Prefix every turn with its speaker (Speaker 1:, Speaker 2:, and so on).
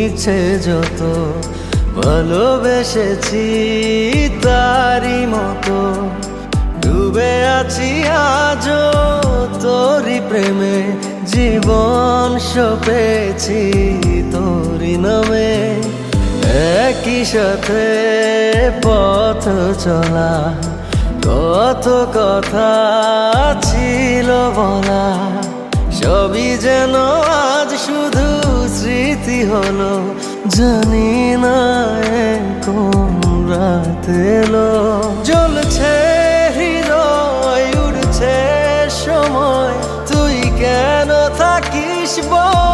Speaker 1: ইচ্ছে যত ভালোবেসেছি তারই মতো ডুবে আছি আজও তোরই প্রেমে জীবন সপেছি তোরই নামে একই সাথে পথ চলা কত কথা ছিল বলা সবই যেন আজ শুধু স্মৃতি হলো জানি না কোন রাত এলো জ্বলছে হৃদয় উড়ছে সময় তুই কেন থাকিস বল